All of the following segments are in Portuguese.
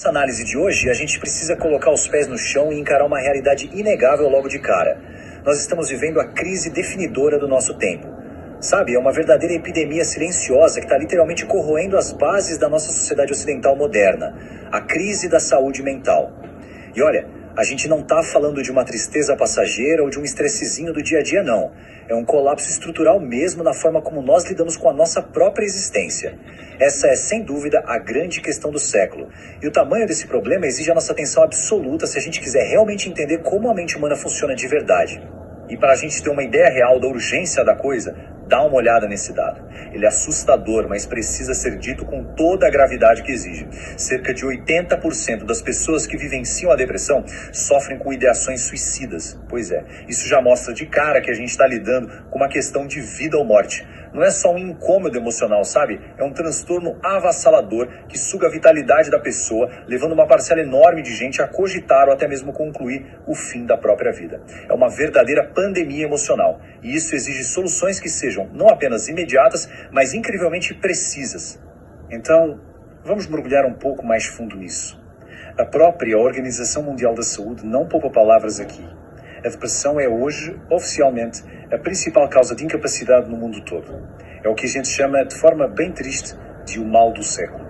Nessa análise de hoje, a gente precisa colocar os pés no chão e encarar uma realidade inegável logo de cara. Nós estamos vivendo a crise definidora do nosso tempo. Sabe, é uma verdadeira epidemia silenciosa que está literalmente corroendo as bases da nossa sociedade ocidental moderna. A crise da saúde mental. E olha, a gente não está falando de uma tristeza passageira ou de um estressezinho do dia a dia, não. É um colapso estrutural mesmo na forma como nós lidamos com a nossa própria existência. Essa é, sem dúvida, a grande questão do século. E o tamanho desse problema exige a nossa atenção absoluta se a gente quiser realmente entender como a mente humana funciona de verdade. E para a gente ter uma ideia real da urgência da coisa, dá uma olhada nesse dado. Ele é assustador, mas precisa ser dito com toda a gravidade que exige. Cerca de 80% das pessoas que vivenciam a depressão sofrem com ideações suicidas. Pois é, isso já mostra de cara que a gente está lidando com uma questão de vida ou morte. Não é só um incômodo emocional, sabe? É um transtorno avassalador que suga a vitalidade da pessoa, levando uma parcela enorme de gente a cogitar ou até mesmo concluir o fim da própria vida. É uma verdadeira pandemia emocional. E isso exige soluções que sejam não apenas imediatas, mas incrivelmente precisas. Então, vamos mergulhar um pouco mais fundo nisso. A própria Organização Mundial da Saúde não poupa palavras aqui. A depressão é hoje, oficialmente, a principal causa de incapacidade no mundo todo. É o que a gente chama, de forma bem triste, de o mal do século.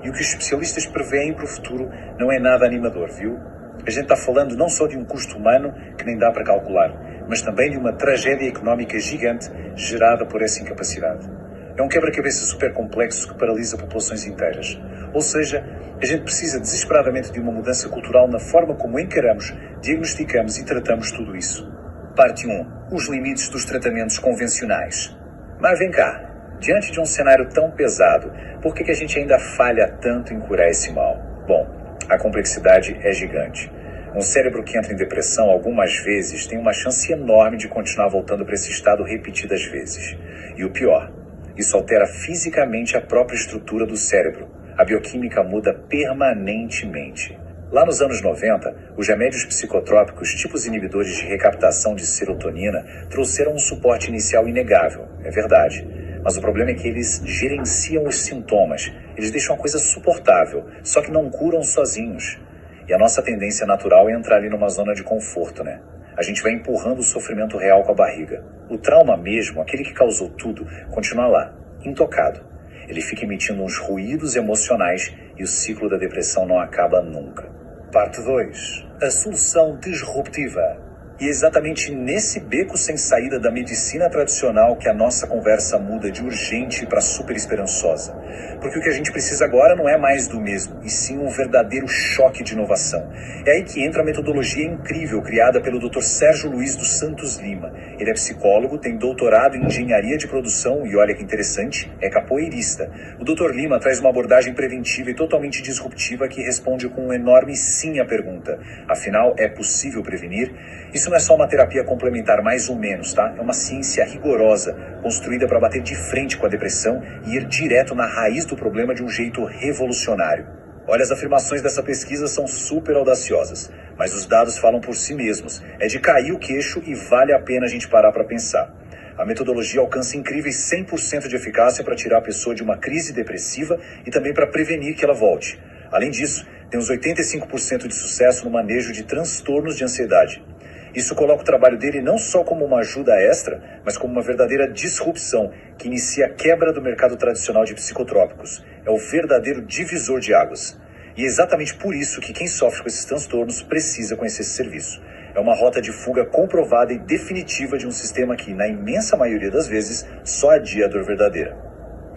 E o que os especialistas preveem para o futuro não é nada animador, viu? A gente está falando não só de um custo humano que nem dá para calcular, mas também de uma tragédia económica gigante gerada por essa incapacidade. É um quebra-cabeça super complexo que paralisa populações inteiras. Ou seja, a gente precisa desesperadamente de uma mudança cultural na forma como encaramos, diagnosticamos e tratamos tudo isso. Parte 1. Os limites dos tratamentos convencionais. Mas vem cá, diante de um cenário tão pesado, por que a gente ainda falha tanto em curar esse mal? Bom, a complexidade é gigante. Um cérebro que entra em depressão algumas vezes tem uma chance enorme de continuar voltando para esse estado repetidas vezes. E o pior, isso altera fisicamente a própria estrutura do cérebro. A bioquímica muda permanentemente. Lá nos anos 90, os remédios psicotrópicos, tipos inibidores de recaptação de serotonina, trouxeram um suporte inicial inegável, é verdade. Mas o problema é que eles gerenciam os sintomas. Eles deixam a coisa suportável, só que não curam sozinhos. E a nossa tendência natural é entrar ali numa zona de conforto, né? A gente vai empurrando o sofrimento real com a barriga. O trauma mesmo, aquele que causou tudo, continua lá, intocado. Ele fica emitindo uns ruídos emocionais e o ciclo da depressão não acaba nunca. Parte 2. A solução disruptiva. E é exatamente nesse beco sem saída da medicina tradicional que a nossa conversa muda de urgente para super esperançosa. Porque o que a gente precisa agora não é mais do mesmo, e sim um verdadeiro choque de inovação. É aí que entra a metodologia incrível criada pelo Dr. Sérgio Luiz dos Santos Lima. Ele é psicólogo, tem doutorado em engenharia de produção e, olha que interessante, é capoeirista. O Dr. Lima traz uma abordagem preventiva e totalmente disruptiva que responde com um enorme sim à pergunta. Afinal, é possível prevenir? Isso não é só uma terapia complementar mais ou menos, tá? É uma ciência rigorosa, construída para bater de frente com a depressão e ir direto na raiz do problema de um jeito revolucionário. Olha, as afirmações dessa pesquisa são super audaciosas, mas os dados falam por si mesmos. É de cair o queixo e vale a pena a gente parar para pensar. A metodologia alcança incríveis 100% de eficácia para tirar a pessoa de uma crise depressiva e também para prevenir que ela volte. Além disso, tem uns 85% de sucesso no manejo de transtornos de ansiedade. Isso coloca o trabalho dele não só como uma ajuda extra, mas como uma verdadeira disrupção que inicia a quebra do mercado tradicional de psicotrópicos. É o verdadeiro divisor de águas. E é exatamente por isso que quem sofre com esses transtornos precisa conhecer esse serviço. É uma rota de fuga comprovada e definitiva de um sistema que, na imensa maioria das vezes, só adia a dor verdadeira.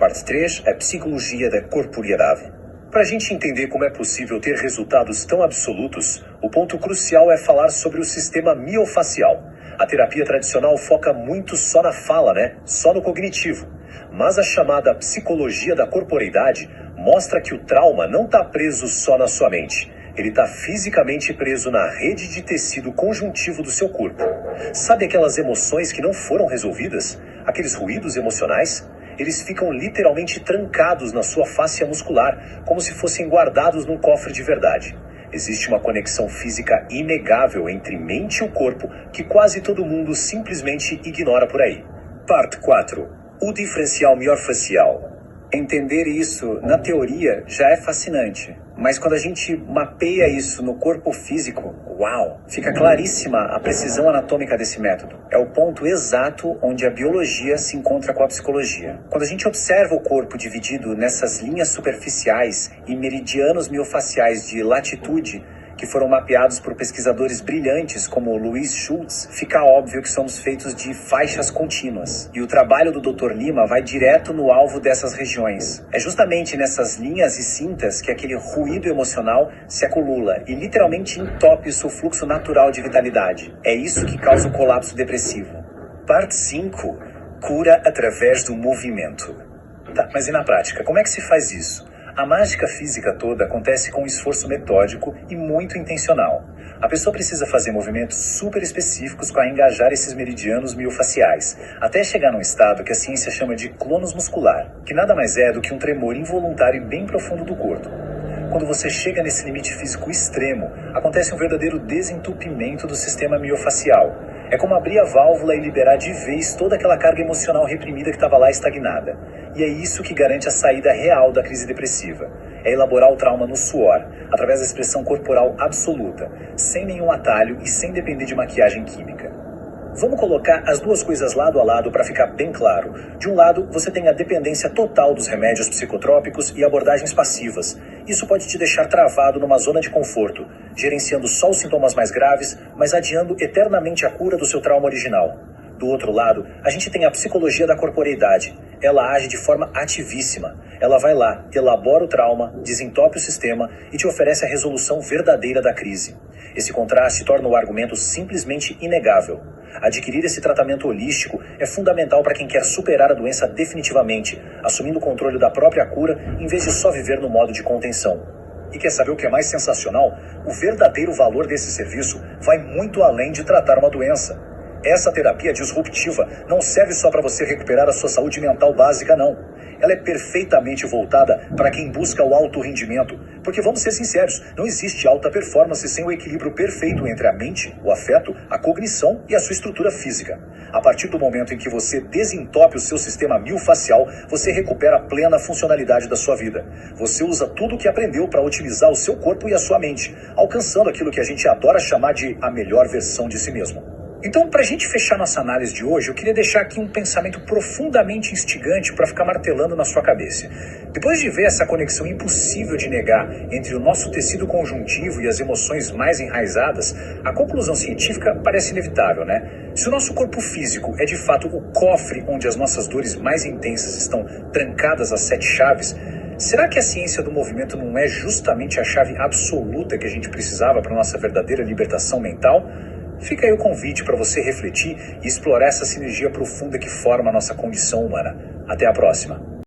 Parte 3 é Psicologia da Corporeidade. Para a gente entender como é possível ter resultados tão absolutos, o ponto crucial é falar sobre o sistema miofacial. A terapia tradicional foca muito só na fala, né? Só no cognitivo. Mas a chamada psicologia da corporeidade mostra que o trauma não está preso só na sua mente. Ele está fisicamente preso na rede de tecido conjuntivo do seu corpo. Sabe aquelas emoções que não foram resolvidas? Aqueles ruídos emocionais? Eles ficam literalmente trancados na sua fáscia muscular, como se fossem guardados num cofre de verdade. Existe uma conexão física inegável entre mente e o corpo que quase todo mundo simplesmente ignora por aí. Parte 4. O diferencial miofacial. Entender isso, na teoria, já é fascinante. Mas quando a gente mapeia isso no corpo físico, uau! Fica claríssima a precisão anatômica desse método. É o ponto exato onde a biologia se encontra com a psicologia. Quando a gente observa o corpo dividido nessas linhas superficiais e meridianos miofaciais de latitude, que foram mapeados por pesquisadores brilhantes como Louis Schultz, fica óbvio que somos feitos de faixas contínuas. E o trabalho do Dr. Lima vai direto no alvo dessas regiões. É justamente nessas linhas e cintas que aquele ruído emocional se acumula e literalmente entope o seu fluxo natural de vitalidade. É isso que causa o colapso depressivo. Parte 5. Cura através do movimento. Tá, mas e na prática, como é que se faz isso? A mágica física toda acontece com um esforço metódico e muito intencional. A pessoa precisa fazer movimentos super específicos para engajar esses meridianos miofaciais, até chegar num estado que a ciência chama de clonus muscular, que nada mais é do que um tremor involuntário e bem profundo do corpo. Quando você chega nesse limite físico extremo, acontece um verdadeiro desentupimento do sistema miofacial. É como abrir a válvula e liberar de vez toda aquela carga emocional reprimida que estava lá estagnada. E é isso que garante a saída real da crise depressiva. É elaborar o trauma no suor, através da expressão corporal absoluta, sem nenhum atalho e sem depender de maquiagem química. Vamos colocar as duas coisas lado a lado para ficar bem claro. De um lado, você tem a dependência total dos remédios psicotrópicos e abordagens passivas. Isso pode te deixar travado numa zona de conforto, gerenciando só os sintomas mais graves, mas adiando eternamente a cura do seu trauma original. Do outro lado, a gente tem a psicologia da corporeidade. Ela age de forma ativíssima. Ela vai lá, elabora o trauma, desentope o sistema e te oferece a resolução verdadeira da crise. Esse contraste torna o argumento simplesmente inegável. Adquirir esse tratamento holístico é fundamental para quem quer superar a doença definitivamente, assumindo o controle da própria cura em vez de só viver no modo de contenção. E quer saber o que é mais sensacional? O verdadeiro valor desse serviço vai muito além de tratar uma doença. Essa terapia disruptiva não serve só para você recuperar a sua saúde mental básica, não. Ela é perfeitamente voltada para quem busca o alto rendimento. Porque vamos ser sinceros, não existe alta performance sem o equilíbrio perfeito entre a mente, o afeto, a cognição e a sua estrutura física. A partir do momento em que você desentope o seu sistema miofacial, você recupera a plena funcionalidade da sua vida. Você usa tudo o que aprendeu para otimizar o seu corpo e a sua mente, alcançando aquilo que a gente adora chamar de a melhor versão de si mesmo. Então, para a gente fechar nossa análise de hoje, eu queria deixar aqui um pensamento profundamente instigante para ficar martelando na sua cabeça. Depois de ver essa conexão impossível de negar entre o nosso tecido conjuntivo e as emoções mais enraizadas, a conclusão científica parece inevitável, né? Se o nosso corpo físico é de fato o cofre onde as nossas dores mais intensas estão trancadas às 7 chaves, será que a ciência do movimento não é justamente a chave absoluta que a gente precisava para a nossa verdadeira libertação mental? Fica aí o convite para você refletir e explorar essa sinergia profunda que forma a nossa condição humana. Até a próxima!